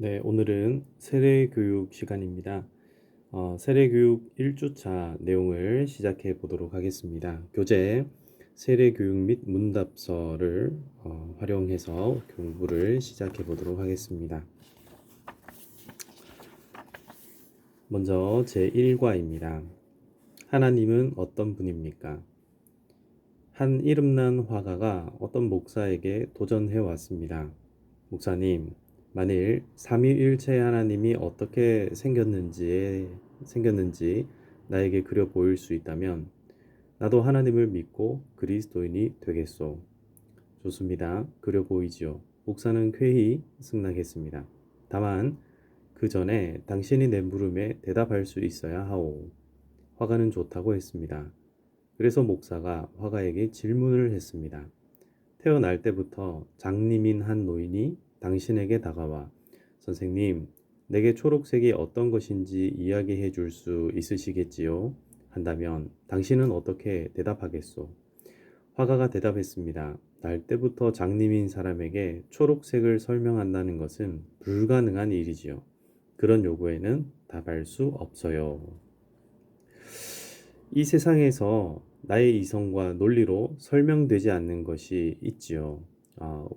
네, 오늘은 세례교육 시간입니다. 세례교육 1주차 내용을 시작해 보도록 하겠습니다. 교재 세례교육 및 문답서를 활용해서 공부를 시작해 보도록 하겠습니다. 먼저 제1과입니다. 하나님은 어떤 분입니까? 한 이름난 화가가 어떤 목사에게 도전해 왔습니다. 목사님, 만일 삼위일체 하나님이 어떻게 생겼는지 나에게 그려 보일 수 있다면 나도 하나님을 믿고 그리스도인이 되겠소. 좋습니다. 그려 보이지요. 목사는 쾌히 승낙했습니다. 다만 그 전에 당신이 내 물음에 대답할 수 있어야 하오. 화가는 좋다고 했습니다. 그래서 목사가 화가에게 질문을 했습니다. 태어날 때부터 장님인 한 노인이 당신에게 다가와 선생님, 내게 초록색이 어떤 것인지 이야기해 줄 수 있으시겠지요? 한다면 당신은 어떻게 대답하겠소? 화가가 대답했습니다. 날 때부터 장님인 사람에게 초록색을 설명한다는 것은 불가능한 일이지요. 그런 요구에는 답할 수 없어요. 이 세상에서 나의 이성과 논리로 설명되지 않는 것이 있지요.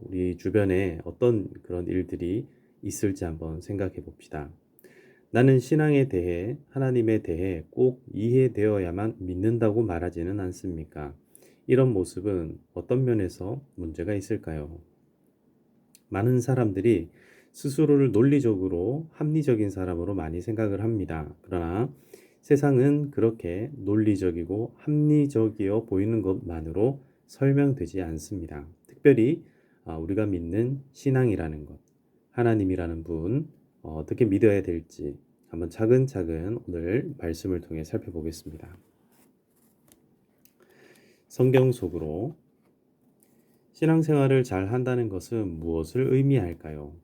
우리 주변에 어떤 그런 일들이 있을지 한번 생각해 봅시다. 나는 신앙에 대해, 하나님에 대해 꼭 이해되어야만 믿는다고 말하지는 않습니까? 이런 모습은 어떤 면에서 문제가 있을까요? 많은 사람들이 스스로를 논리적으로 합리적인 사람으로 많이 생각을 합니다. 그러나 세상은 그렇게 논리적이고 합리적이어 보이는 것만으로 설명되지 않습니다. 특별히 우리가 믿는 신앙이라는 것, 하나님이라는 분, 어떻게 믿어야 될지 한번 차근차근 오늘 말씀을 통해 살펴보겠습니다. 성경 속으로 신앙생활을 잘 한다는 것은 무엇을 의미할까요?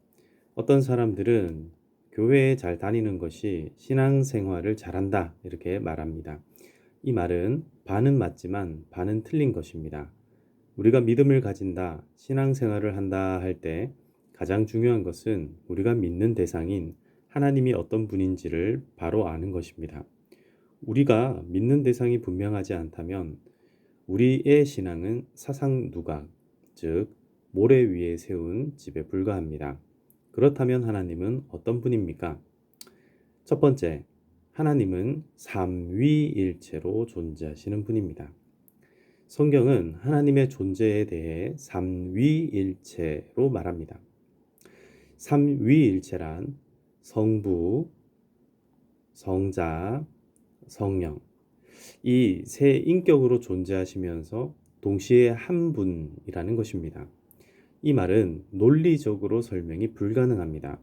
어떤 사람들은 교회에 잘 다니는 것이 신앙생활을 잘한다 이렇게 말합니다. 이 말은 반은 맞지만 반은 틀린 것입니다. 우리가 믿음을 가진다, 신앙생활을 한다 할 때 가장 중요한 것은 우리가 믿는 대상인 하나님이 어떤 분인지를 바로 아는 것입니다. 우리가 믿는 대상이 분명하지 않다면 우리의 신앙은 사상누각, 즉 모래 위에 세운 집에 불과합니다. 그렇다면 하나님은 어떤 분입니까? 첫 번째, 하나님은 삼위일체로 존재하시는 분입니다. 성경은 하나님의 존재에 대해 삼위일체로 말합니다. 삼위일체란 성부, 성자, 성령 이 세 인격으로 존재하시면서 동시에 한 분이라는 것입니다. 이 말은 논리적으로 설명이 불가능합니다.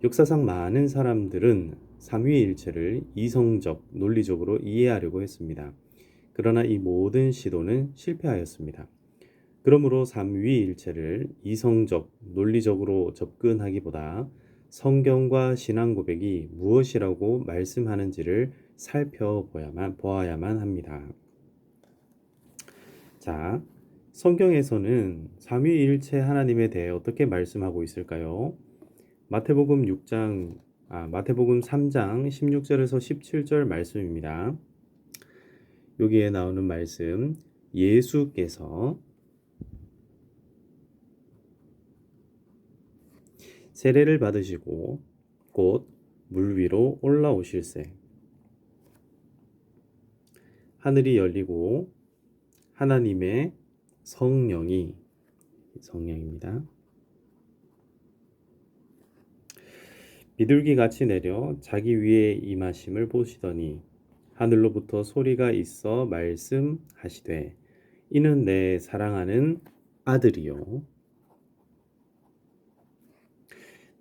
역사상 많은 사람들은 삼위일체를 이성적, 논리적으로 이해하려고 했습니다. 그러나 이 모든 시도는 실패하였습니다. 그러므로 삼위일체를 이성적, 논리적으로 접근하기보다 성경과 신앙 고백이 무엇이라고 말씀하는지를 보아야만 합니다. 자, 성경에서는 삼위일체 하나님에 대해 어떻게 말씀하고 있을까요? 마태복음 3장 16절에서 17절 말씀입니다. 여기에 나오는 말씀, 예수께서 세례를 받으시고 곧 물 위로 올라오실세. 하늘이 열리고 하나님의 성령입니다. 비둘기 같이 내려 자기 위에 임하심을 보시더니 하늘로부터 소리가 있어 말씀하시되 이는 내 사랑하는 아들이요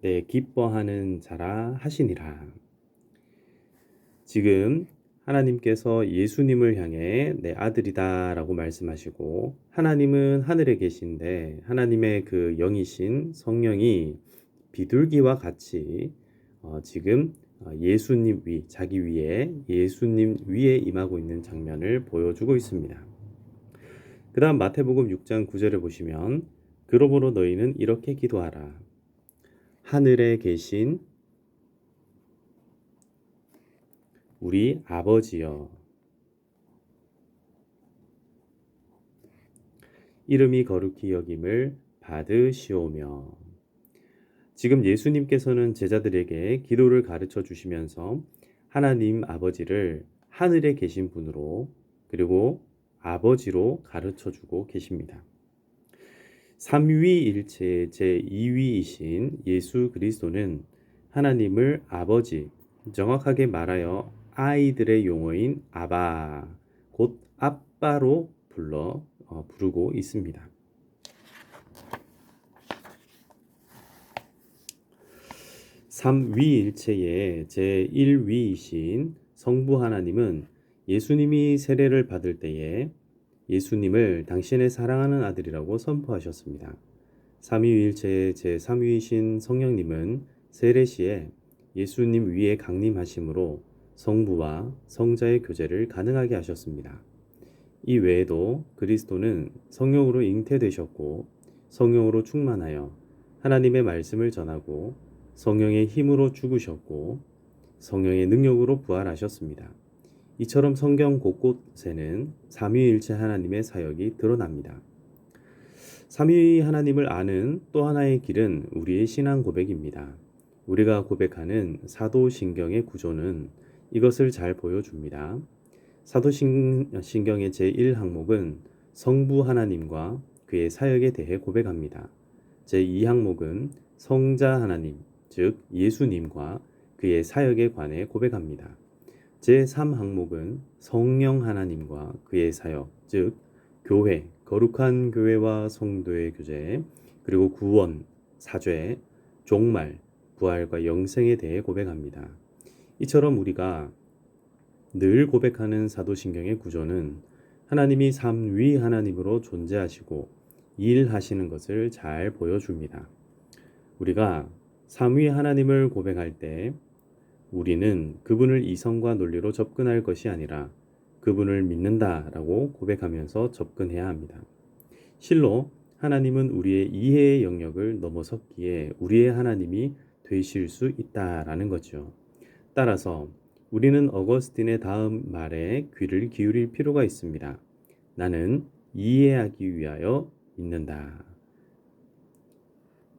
내 기뻐하는 자라 하시니라. 지금 하나님께서 예수님을 향해 내 아들이다 라고 말씀하시고 하나님은 하늘에 계신데 하나님의 그 영이신 성령이 비둘기와 같이 지금 자기 위에 예수님 위에 임하고 있는 장면을 보여주고 있습니다. 그 다음 마태복음 6장 9절에 보시면 그러므로 너희는 이렇게 기도하라. 하늘에 계신 우리 아버지여, 이름이 거룩히 여김을 받으시오며. 지금 예수님께서는 제자들에게 기도를 가르쳐 주시면서 하나님 아버지를 하늘에 계신 분으로 그리고 아버지로 가르쳐 주고 계십니다. 삼위일체의 제2위이신 예수 그리스도는 하나님을 아버지, 정확하게 말하여 아이들의 용어인 아바, 곧 아빠로 부르고 있습니다. 삼위일체의 제1위이신 성부 하나님은 예수님이 세례를 받을 때에 예수님을 당신의 사랑하는 아들이라고 선포하셨습니다. 삼위일체의 제3위이신 성령님은 세례 시에 예수님 위에 강림하심으로 성부와 성자의 교제를 가능하게 하셨습니다. 이 외에도 그리스도는 성령으로 잉태되셨고 성령으로 충만하여 하나님의 말씀을 전하고 성령의 힘으로 죽으셨고 성령의 능력으로 부활하셨습니다. 이처럼 성경 곳곳에는 삼위일체 하나님의 사역이 드러납니다. 삼위 하나님을 아는 또 하나의 길은 우리의 신앙 고백입니다. 우리가 고백하는 사도신경의 구조는 이것을 잘 보여줍니다. 사도신경의 제1항목은 성부 하나님과 그의 사역에 대해 고백합니다. 제2항목은 성자 하나님, 즉 예수님과 그의 사역에 관해 고백합니다. 제3항목은 성령 하나님과 그의 사역, 즉 교회, 거룩한 교회와 성도의 교제, 그리고 구원, 사죄, 종말, 부활과 영생에 대해 고백합니다. 이처럼 우리가 늘 고백하는 사도신경의 구조는 하나님이 삼위 하나님으로 존재하시고 일하시는 것을 잘 보여줍니다. 우리가 삼위 하나님을 고백할 때 우리는 그분을 이성과 논리로 접근할 것이 아니라 그분을 믿는다라고 고백하면서 접근해야 합니다. 실로 하나님은 우리의 이해의 영역을 넘어섰기에 우리의 하나님이 되실 수 있다라는 거죠. 따라서 우리는 어거스틴의 다음 말에 귀를 기울일 필요가 있습니다. 나는 이해하기 위하여 믿는다.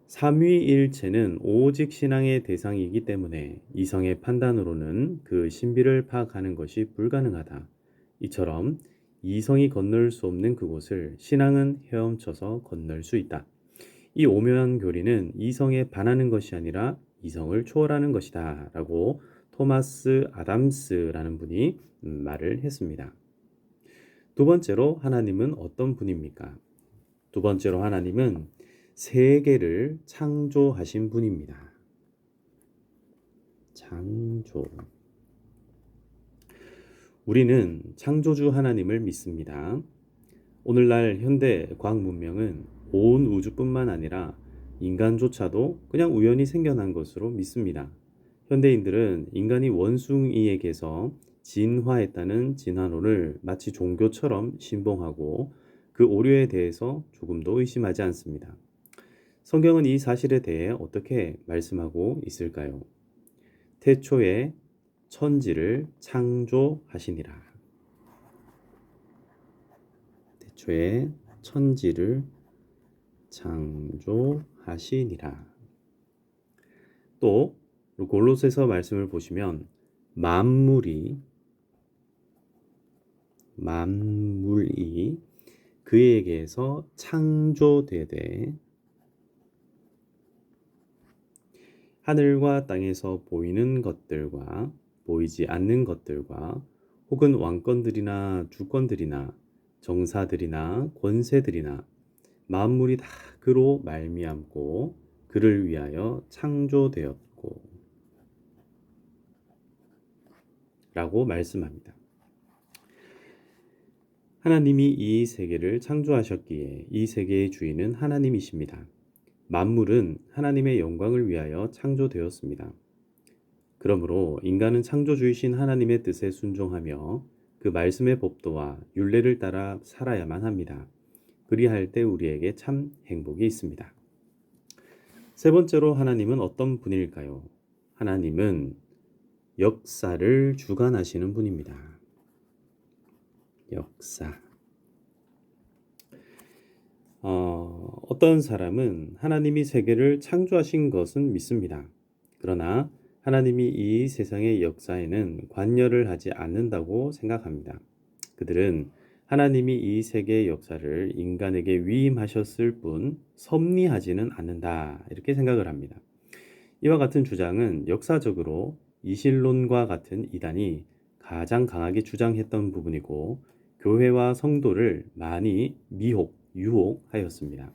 삼위일체는 오직 신앙의 대상이기 때문에 이성의 판단으로는 그 신비를 파악하는 것이 불가능하다. 이처럼 이성이 건널 수 없는 그곳을 신앙은 헤엄쳐서 건널 수 있다. 이 오묘한 교리는 이성에 반하는 것이 아니라 이성을 초월하는 것이다 라고 토마스 아담스라는 분이 말을 했습니다. 두 번째로 하나님은 어떤 분입니까? 두 번째로 하나님은 세계를 창조하신 분입니다. 창조. 우리는 창조주 하나님을 믿습니다. 오늘날 현대 과학 문명은 온 우주뿐만 아니라 인간조차도 그냥 우연히 생겨난 것으로 믿습니다. 현대인들은 인간이 원숭이에게서 진화했다는 진화론을 마치 종교처럼 신봉하고 그 오류에 대해서 조금도 의심하지 않습니다. 성경은 이 사실에 대해 어떻게 말씀하고 있을까요? 태초에 천지를 창조하시니라. 태초에 천지를 창조하시니라. 또 골로새서 말씀을 보시면 만물이 그에게서 창조되되 하늘과 땅에서 보이는 것들과 보이지 않는 것들과 혹은 왕권들이나 주권들이나 정사들이나 권세들이나 만물이 다 그로 말미암고 그를 위하여 창조되었고 라고 말씀합니다. 하나님이 이 세계를 창조하셨기에 이 세계의 주인은 하나님이십니다. 만물은 하나님의 영광을 위하여 창조되었습니다. 그러므로 인간은 창조주이신 하나님의 뜻에 순종하며 그 말씀의 법도와 율례를 따라 살아야만 합니다. 그리할 때 우리에게 참 행복이 있습니다. 세 번째로 하나님은 어떤 분일까요? 하나님은 역사를 주관하시는 분입니다. 역사. 어떤 사람은 하나님이 세계를 창조하신 것은 믿습니다. 그러나 하나님이 이 세상의 역사에는 관여를 하지 않는다고 생각합니다. 그들은 하나님이 이 세계의 역사를 인간에게 위임하셨을 뿐 섭리하지는 않는다. 이렇게 생각을 합니다. 이와 같은 주장은 역사적으로 이실론과 같은 이단이 가장 강하게 주장했던 부분이고 교회와 성도를 많이 유혹하였습니다.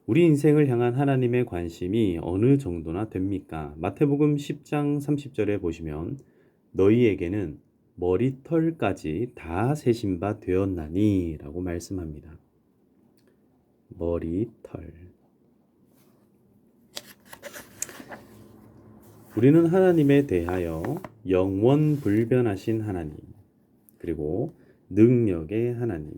우리 인생을 향한 하나님의 관심이 어느 정도나 됩니까? 마태복음 10장 30절에 보시면 너희에게는 머리털까지 다 세신 바 되었나니 라고 말씀합니다. 머리털. 우리는 하나님에 대하여 영원불변하신 하나님, 그리고 능력의 하나님,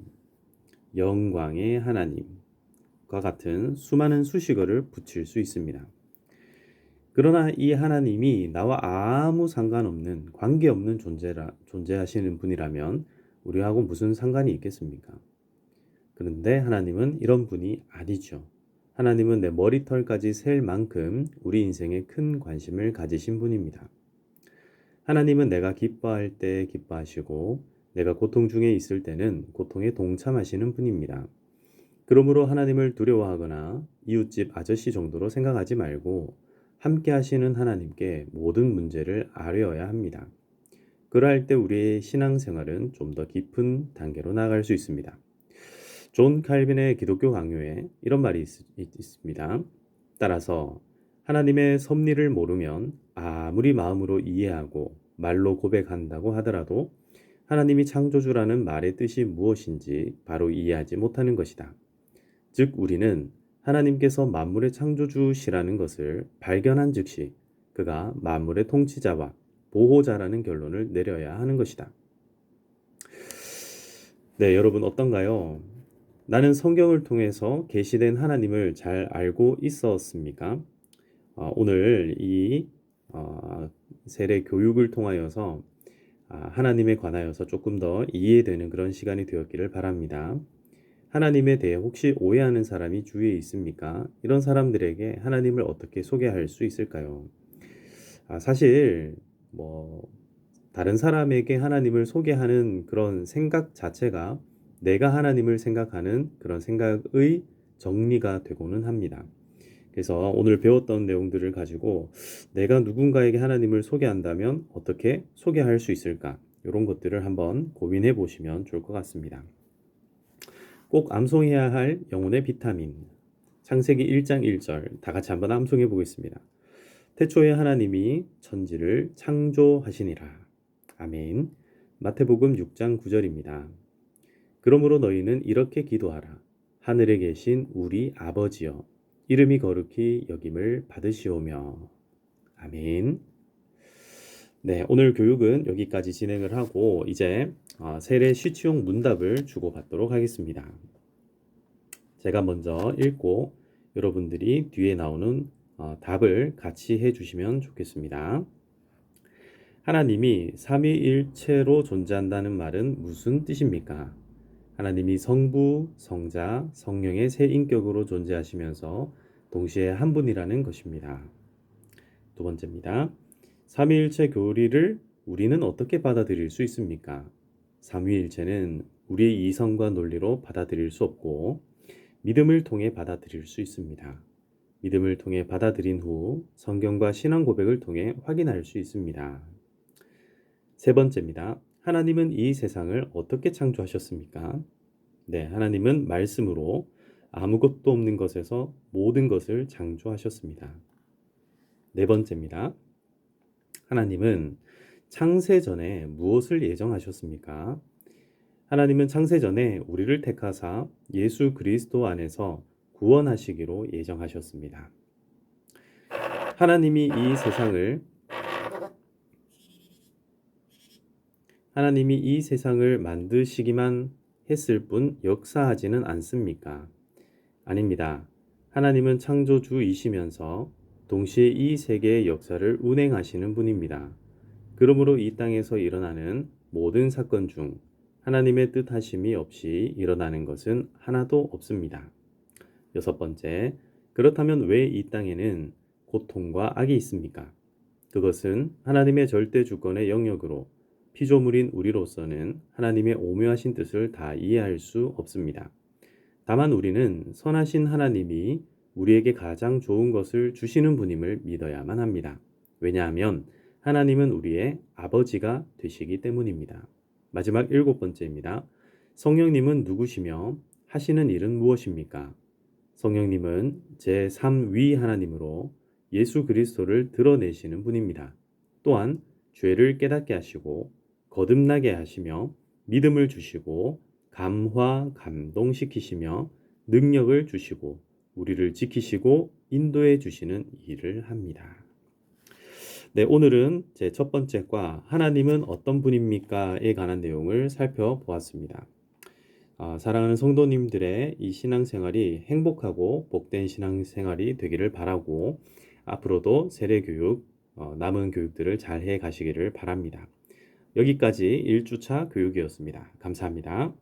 영광의 하나님과 같은 수많은 수식어를 붙일 수 있습니다. 그러나 이 하나님이 나와 아무 상관없는, 관계없는 존재하시는 분이라면 우리하고 무슨 상관이 있겠습니까? 그런데 하나님은 이런 분이 아니죠. 하나님은 내 머리털까지 셀 만큼 우리 인생에 큰 관심을 가지신 분입니다. 하나님은 내가 기뻐할 때 기뻐하시고 내가 고통 중에 있을 때는 고통에 동참하시는 분입니다. 그러므로 하나님을 두려워하거나 이웃집 아저씨 정도로 생각하지 말고 함께 하시는 하나님께 모든 문제를 아뢰어야 합니다. 그러할 때 우리의 신앙생활은 좀 더 깊은 단계로 나아갈 수 있습니다. 존 칼빈의 기독교 강요에 이런 말이 있습니다. 따라서 하나님의 섭리를 모르면 아무리 마음으로 이해하고 말로 고백한다고 하더라도 하나님이 창조주라는 말의 뜻이 무엇인지 바로 이해하지 못하는 것이다. 즉 우리는 하나님께서 만물의 창조주시라는 것을 발견한 즉시 그가 만물의 통치자와 보호자라는 결론을 내려야 하는 것이다. 네, 여러분 어떤가요? 나는 성경을 통해서 계시된 하나님을 잘 알고 있었습니까? 오늘 이 세례 교육을 통하여서 하나님에 관하여서 조금 더 이해되는 그런 시간이 되었기를 바랍니다. 하나님에 대해 혹시 오해하는 사람이 주위에 있습니까? 이런 사람들에게 하나님을 어떻게 소개할 수 있을까요? 사실 다른 사람에게 하나님을 소개하는 그런 생각 자체가 내가 하나님을 생각하는 그런 생각의 정리가 되고는 합니다. 그래서 오늘 배웠던 내용들을 가지고 내가 누군가에게 하나님을 소개한다면 어떻게 소개할 수 있을까? 이런 것들을 한번 고민해 보시면 좋을 것 같습니다. 꼭 암송해야 할 영혼의 비타민. 창세기 1장 1절 다 같이 한번 암송해 보겠습니다. 태초에 하나님이 천지를 창조하시니라. 아멘. 마태복음 6장 9절입니다. 그러므로 너희는 이렇게 기도하라. 하늘에 계신 우리 아버지여, 이름이 거룩히 여김을 받으시오며. 아멘. 네, 오늘 교육은 여기까지 진행을 하고 이제 세례 시치용 문답을 주고받도록 하겠습니다. 제가 먼저 읽고 여러분들이 뒤에 나오는 답을 같이 해주시면 좋겠습니다. 하나님이 삼위일체로 존재한다는 말은 무슨 뜻입니까? 하나님이 성부, 성자, 성령의 세 인격으로 존재하시면서 동시에 한 분이라는 것입니다. 두 번째입니다. 삼위일체 교리를 우리는 어떻게 받아들일 수 있습니까? 삼위일체는 우리의 이성과 논리로 받아들일 수 없고 믿음을 통해 받아들일 수 있습니다. 믿음을 통해 받아들인 후 성경과 신앙 고백을 통해 확인할 수 있습니다. 세 번째입니다. 하나님은 이 세상을 어떻게 창조하셨습니까? 네, 하나님은 말씀으로 아무것도 없는 것에서 모든 것을 창조하셨습니다. 네 번째입니다. 하나님은 창세 전에 무엇을 예정하셨습니까? 하나님은 창세 전에 우리를 택하사 예수 그리스도 안에서 구원하시기로 예정하셨습니다. 하나님이 이 세상을 만드시기만 했을 뿐 역사하지는 않습니까? 아닙니다. 하나님은 창조주이시면서 동시에 이 세계의 역사를 운행하시는 분입니다. 그러므로 이 땅에서 일어나는 모든 사건 중 하나님의 뜻하심이 없이 일어나는 것은 하나도 없습니다. 여섯 번째, 그렇다면 왜 이 땅에는 고통과 악이 있습니까? 그것은 하나님의 절대 주권의 영역으로 피조물인 우리로서는 하나님의 오묘하신 뜻을 다 이해할 수 없습니다. 다만 우리는 선하신 하나님이 우리에게 가장 좋은 것을 주시는 분임을 믿어야만 합니다. 왜냐하면 하나님은 우리의 아버지가 되시기 때문입니다. 마지막 일곱 번째입니다. 성령님은 누구시며 하시는 일은 무엇입니까? 성령님은 제3위 하나님으로 예수 그리스도를 드러내시는 분입니다. 또한 죄를 깨닫게 하시고 거듭나게 하시며 믿음을 주시고 감화 감동시키시며 능력을 주시고 우리를 지키시고 인도해 주시는 일을 합니다. 네, 오늘은 제 첫 번째 과 하나님은 어떤 분입니까에 관한 내용을 살펴보았습니다. 사랑하는 성도님들의 이 신앙생활이 행복하고 복된 신앙생활이 되기를 바라고 앞으로도 세례교육, 남은 교육들을 잘 해 가시기를 바랍니다. 여기까지 1주차 교육이었습니다. 감사합니다.